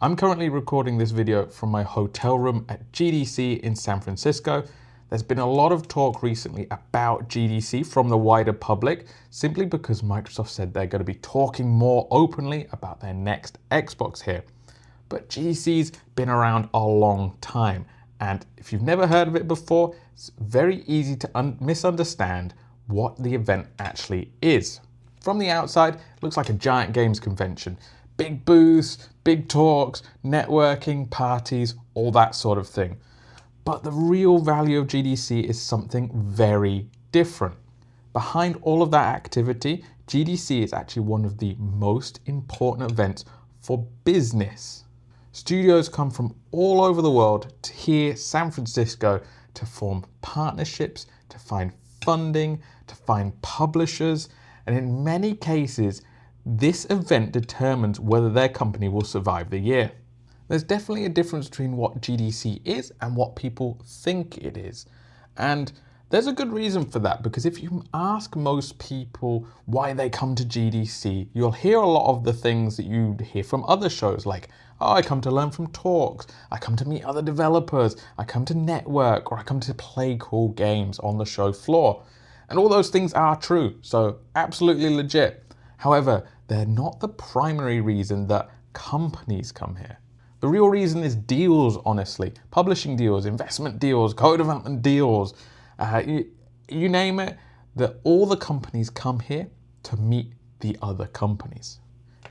I'm currently recording this video from my hotel room at GDC in San Francisco. There's been a lot of talk recently about GDC from the wider public, simply because Microsoft said they're going to be talking more openly about their next Xbox here. But GDC's been around a long time, and if you've never heard of it before, it's very easy to misunderstand what the event actually is. From the outside, it looks like a giant games convention. Big booths, big talks, networking, parties, all that sort of thing. But the real value of GDC is something very different. Behind all of that activity, GDC is actually one of the most important events for business. Studios come from all over the world to here, San Francisco, to form partnerships, to find funding, to find publishers, and in many cases, this event determines whether their company will survive the year. There's definitely a difference between what GDC is and what people think it is. And there's a good reason for that, because if you ask most people why they come to GDC, you'll hear a lot of the things that you hear from other shows, like, oh, I come to learn from talks, I come to meet other developers, I come to network, or I come to play cool games on the show floor. And all those things are true, so absolutely legit. However, they're not the primary reason that companies come here. The real reason is deals, honestly. Publishing deals, investment deals, co-development deals, you name it, that all the companies come here to meet the other companies.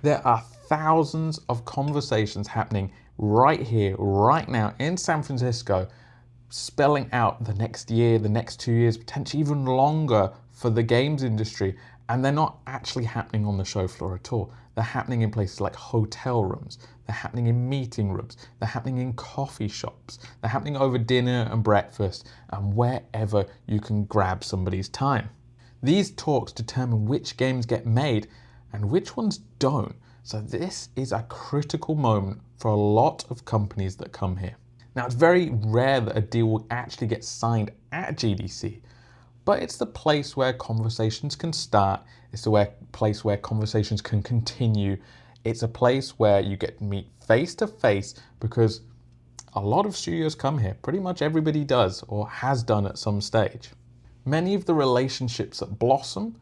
There are thousands of conversations happening right here, right now in San Francisco, spelling out the next year, the next 2 years, potentially even longer for the games industry. And they're not actually happening on the show floor at all. They're happening in places like hotel rooms. They're happening in meeting rooms. They're happening in coffee shops. They're happening over dinner and breakfast and wherever you can grab somebody's time. These talks determine which games get made and which ones don't. So this is a critical moment for a lot of companies that come here. Now, it's very rare that a deal will actually get signed at GDC. But it's the place where conversations can start. It's the place where conversations can continue. It's a place where you get to meet face to face, because a lot of studios come here. Pretty much everybody does or has done at some stage. Many of the relationships that blossom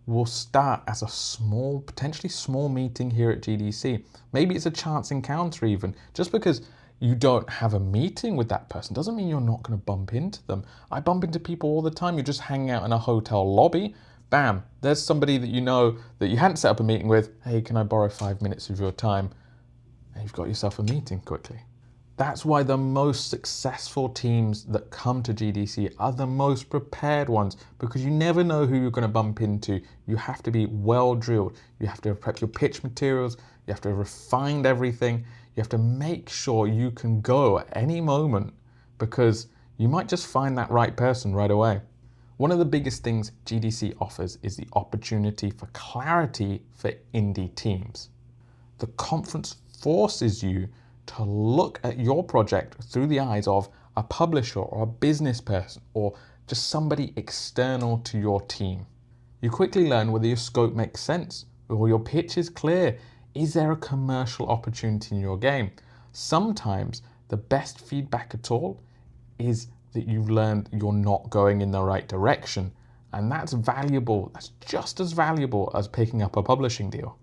will start as a small, potentially small meeting here at GDC. Maybe it's a chance encounter even. Just because you don't have a meeting with that person doesn't mean you're not going to bump into them. I bump into people all the time. You're just hanging out in a hotel lobby. Bam, there's somebody that you know that you hadn't set up a meeting with. Hey, can I borrow 5 minutes of your time? And you've got yourself a meeting quickly. That's why the most successful teams that come to GDC are the most prepared ones, because you never know who you're going to bump into. You have to be well drilled. You have to prep your pitch materials. You have to refine everything. You have to make sure you can go at any moment, because you might just find that right person right away. One of the biggest things GDC offers is the opportunity for clarity for indie teams. The conference forces you to look at your project through the eyes of a publisher or a business person or just somebody external to your team. You quickly learn whether your scope makes sense, or your pitch is clear. Is there a commercial opportunity in your game? Sometimes the best feedback at all is that you've learned you're not going in the right direction. And that's valuable. That's just as valuable as picking up a publishing deal.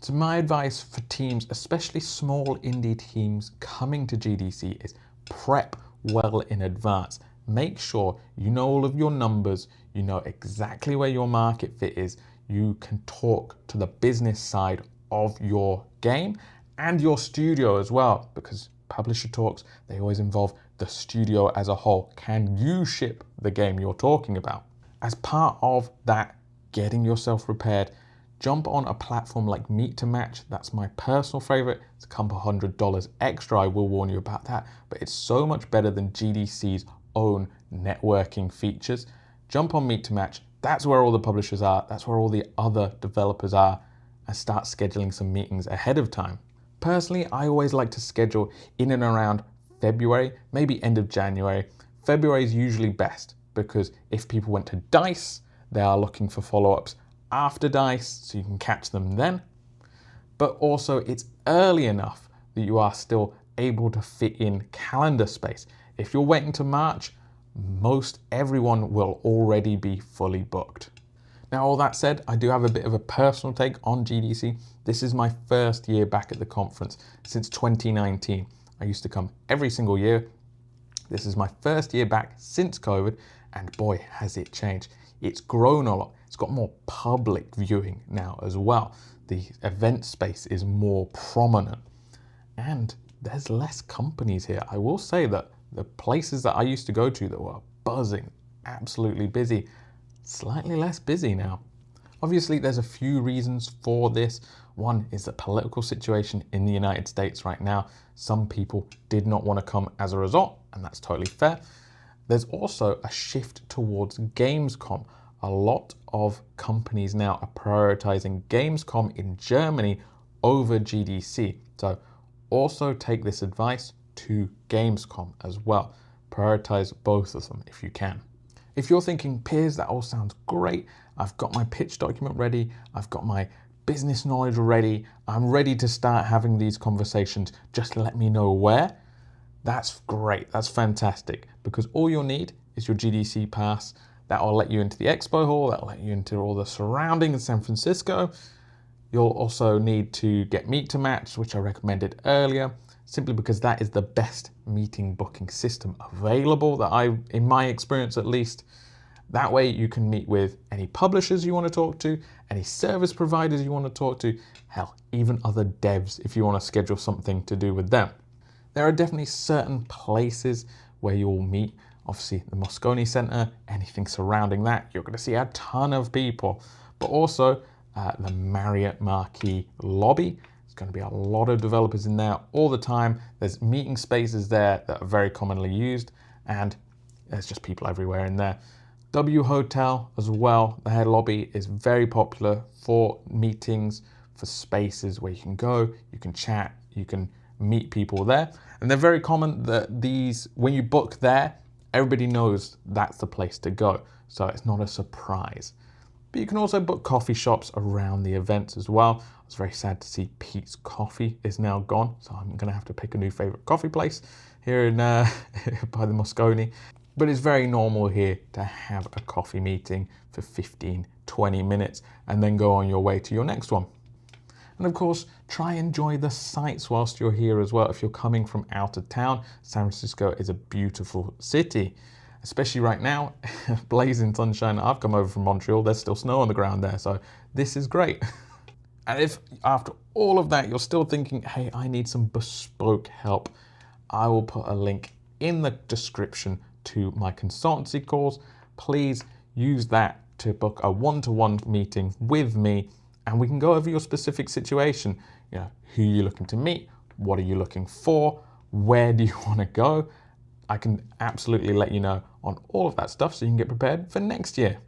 So my advice for teams, especially small indie teams coming to GDC, is prep well in advance. Make sure you know all of your numbers, you know exactly where your market fit is. You can talk to the business side of your game and your studio as well, because publisher talks, they always involve the studio as a whole. Can you ship the game you're talking about? As part of that, getting yourself prepared, jump on a platform like Meet to Match. That's my personal favorite. It's a couple $100 extra, I will warn you about that, but it's so much better than GDC's own networking features. Jump on Meet to Match. That's where all the publishers are. That's where all the other developers are. And start scheduling some meetings ahead of time. Personally, I always like to schedule in and around February, maybe end of January. February is usually best, because if people went to DICE, they are looking for follow-ups after DICE, so you can catch them then. But also it's early enough that you are still able to fit in calendar space. If you're waiting to March, most everyone will already be fully booked. Now, all that said, I do have a bit of a personal take on GDC. This is my first year back at the conference since 2019. I used to come every single year. This is my first year back since COVID, and boy, has it changed. It's grown a lot. It's got more public viewing now as well. The event space is more prominent, and there's less companies here. I will say that the places that I used to go to that were buzzing, absolutely busy, slightly less busy now. Obviously, there's a few reasons for this. One is the political situation in the United States right now. Some people did not want to come as a result, and that's totally fair. There's also a shift towards Gamescom. A lot of companies now are prioritizing Gamescom in Germany over GDC. So also take this advice to Gamescom as well. Prioritize both of them if you can. If you're thinking, Piers, that all sounds great. I've got my pitch document ready. I've got my business knowledge ready. I'm ready to start having these conversations. Just let me know where. That's great. That's fantastic, because all you'll need is your GDC pass. That'll let you into the expo hall. That'll let you into all the surrounding in San Francisco. You'll also need to get Meet to Match, which I recommended earlier, simply because that is the best meeting booking system available in my experience at least. That way you can meet with any publishers you want to talk to, any service providers you want to talk to, hell, even other devs if you want to schedule something to do with them. There are definitely certain places where you'll meet. Obviously, the Moscone Center, anything surrounding that, you're going to see a ton of people. But also the Marriott Marquis lobby. There's going to be a lot of developers in there all the time. There's meeting spaces there that are very commonly used, and there's just people everywhere in there. W Hotel as well, their lobby is very popular for meetings, for spaces where you can go, you can chat, you can meet people there. And they're very common that these, when you book there, everybody knows that's the place to go. So it's not a surprise. But you can also book coffee shops around the events as well. I was very sad to see Pete's Coffee is now gone. So I'm going to have to pick a new favorite coffee place here in by the Moscone. But it's very normal here to have a coffee meeting for 15, 20 minutes and then go on your way to your next one. And of course, try and enjoy the sights whilst you're here as well. If you're coming from out of town, San Francisco is a beautiful city, especially right now, blazing sunshine. I've come over from Montreal, there's still snow on the ground there, so this is great. And if after all of that, you're still thinking, hey, I need some bespoke help, I will put a link in the description to my consultancy calls. Please use that to book a one-to-one meeting with me, and we can go over your specific situation. You know, who you're looking to meet, what are you looking for, where do you want to go? I can absolutely let you know on all of that stuff so you can get prepared for next year.